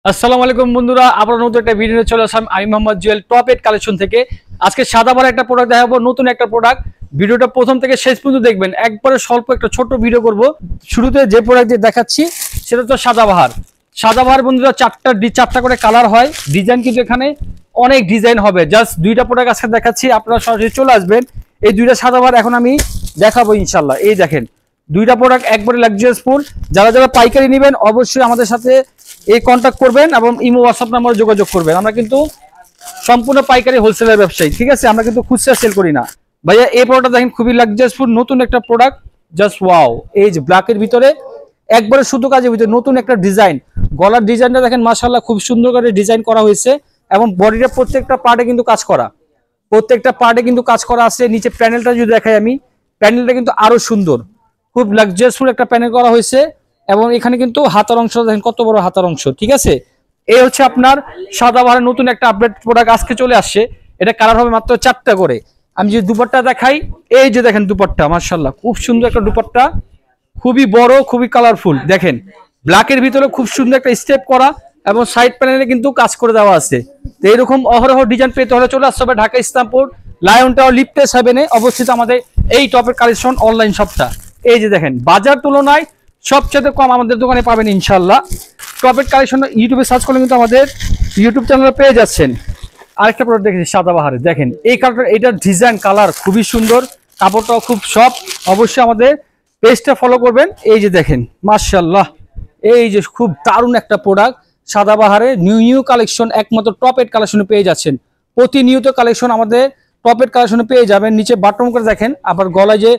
আসসালামু আলাইকুম বন্ধুরা, আবার নতুন একটা ভিডিও নিয়ে চলে আসলাম। আমি মোহাম্মদ জুয়েল টপ 8 কালেকশন থেকে। আজকে সাদাবাহার একটা প্রোডাক্ট দেখাবো, নতুন একটা প্রোডাক্ট। ভিডিওটা প্রথম থেকে শেষ পর্যন্ত দেখবেন। একবারে স্বল্প একটা ছোট ভিডিও করব। শুরুতে যে প্রোডাক্ট দেখাচ্ছি সেটা তো সাদাবাহার। সাদাবাহার বন্ধুরা চারটা করে কালার হয়, ডিজাইন কিন্তু এখানে অনেক ডিজাইন হবে। জাস্ট দুইটা প্রোডাক্ট আজকে দেখাচ্ছি, আপনারা সরাসরি চলে আসবেন। এই দুইটা সাদাবাহার এখন আমি দেখাবো ইনশাল্লাহ। এই দেখেন দুইটা প্রোডাক্ট একবারে লাক্সারিয়াস ফুল। যারা যারা পাইকারি নেবেন অবশ্যই আমাদের সাথে এই কন্ট্যাক্ট করবেন এবং ইমো হোয়াটসঅ্যাপ নাম্বারে যোগাযোগ করবেন। আমরা কিন্তু সম্পূর্ণ পাইকারি হোলসেলের ব্যবসায়ী, ঠিক আছে? আমরা কিন্তু খুচরা সেল করি না। ভাইয়া এই প্রোডাক্টটা দেখেন খুবই লাক্সারিয়াস ফুল, নতুন একটা প্রোডাক্ট। Just wow! এই যে ব্ল্যাকের ভিতরে একবারে শুধু কাজের ভিতরে নতুন একটা ডিজাইন। গলার ডিজাইনটা দেখেন মাশাআল্লাহ খুব সুন্দর করে ডিজাইন করা হয়েছে এবং বডির প্রত্যেকটা পার্টে কিন্তু কাজ করা, প্রত্যেকটা পার্টে কিন্তু কাজ করা আছে। নিচে প্যানেলটা যদি দেখাই আমি, প্যানেলটা কিন্তু আরো সুন্দর, খুব লাক্সারিয়াসফুল একটা প্যানেল করা হয়েছে। এবং এখানে কিন্তু হাতার অংশ দেখেন কত বড় হাতার অংশ, ঠিক আছে? এই হচ্ছে আপনার সাদাবাহারের নতুন একটা আপডেট প্রোডাক্ট আজকে চলে আসছে। এটা কালার হবে মাত্র 4টা করে। আমি যদি দুপাট্টা দেখাই, এই যে দেখেন দুপাট্টা মাশাআল্লাহ খুব সুন্দর একটা দুপাট্টা, খুবই বড়, খুবই কালারফুল। দেখেন ব্ল্যাকের ভিতরে খুব সুন্দর একটা স্টেপ করা এবং সাইড প্যানেলে কিন্তু কাজ করে দেওয়া আছে। তো এরকম অহরহ ডিজাইন পেতে হলে চলে আসতে হবে ঢাকা ইসলামপুর লায়ন টাওয়ার লিফটে 7-এ অবস্থিত আমাদের এই টপের কালেকশন অনলাইন শপটা। এই যে দেখেন বাজার তুলনায় সবচেয়ে কম আমাদের দোকানে পাবেন ইনশাল্লাহ। টপের কালেকশন ইউটিউবে সার্চ করলে কিন্তু আমাদের ইউটিউব চ্যানেলে পেয়ে যাচ্ছেন। আরেকটা প্রোডাক্ট দেখেছি সাদাবাহারে, দেখেন এই কালারটা, এটার ডিজাইন কালার খুবই সুন্দর, কাপড়টাও খুব সফট। অবশ্যই আমাদের পেজটা ফলো করবেন। এই যে দেখেন মাশাআল্লাহ, এই যে খুব দারুণ একটা প্রোডাক্ট সাদাবাহারে নিউ কালেকশন, একমাত্র টপ 8 কালেকশনে পেয়ে যাচ্ছেন। প্রতিনিয়ত কালেকশন আমাদের টপ 8 কালেকশনে পেয়ে যাবেন। নিচে বাটন করে দেখেন, আবার গলায় যে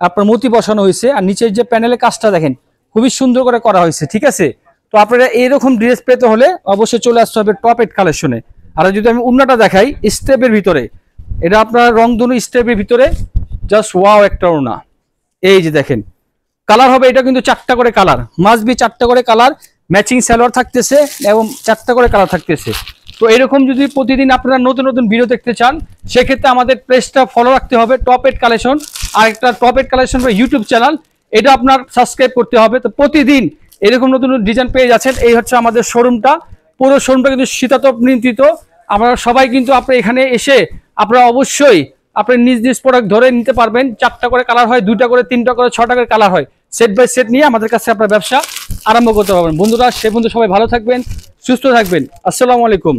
আপনার মতি বসানো হয়েছে আর নিচের যে প্যানেলের কাজটা দেখেন খুবই সুন্দর করে করা হয়েছে, ঠিক আছে? তো আপনারা এইরকম ড্রেস পেতে হলে অবশ্যই চলে আসতে হবে টপ 8 কালেকশনে। আর যদি আমি উন্নাটা দেখাই স্টেপের ভিতরে, এটা আপনার রংধনু স্টেপের ভিতরে, জাস্ট ওয়াও একটা ওড়না। এই যে দেখেন কালার হবে, এটা কিন্তু 4টা করে কালার, মাস্ট বি 4টা করে কালার, ম্যাচিং সালোয়ার থাকতেছে এবং 4টা করে কালার থাকতেছে। তো এরকম যদি প্রতিদিন আপনারা নতুন নতুন ভিডিও দেখতে চান সেক্ষেত্রে আমাদের পেজটা ফলো রাখতে হবে টপ 8 কালেকশন। আর একটা টপ 8 কালেকশন ইউটিউব চ্যানেল, এটা আপনার সাবস্ক্রাইব করতে হবে। তো প্রতিদিন এরকম নতুন ডিজাইন পেয়ে যাচ্ছেন। এই হচ্ছে আমাদের শোরুমটা, পুরো শোরুমটা কিন্তু শীতাতপ নিয়ন্ত্রিত। আমরা সবাই কিন্তু আপনার এখানে এসে আপনারা অবশ্যই আপনি নিজ নিজ প্রোডাক্ট ধরে নিতে পারবেন। 4টা করে কালার হয়, 2টা করে, 3টা করে, 6টা করে কালার হয়। সেট বাই সেট নিয়ে আমাদের কাছে আপনার ব্যবসা আরম্ভ করতে পারবেন। বন্ধুরা সে বন্ধু সবাই ভালো থাকবেন, সুস্থ থাকবেন। আসসালামু আলাইকুম।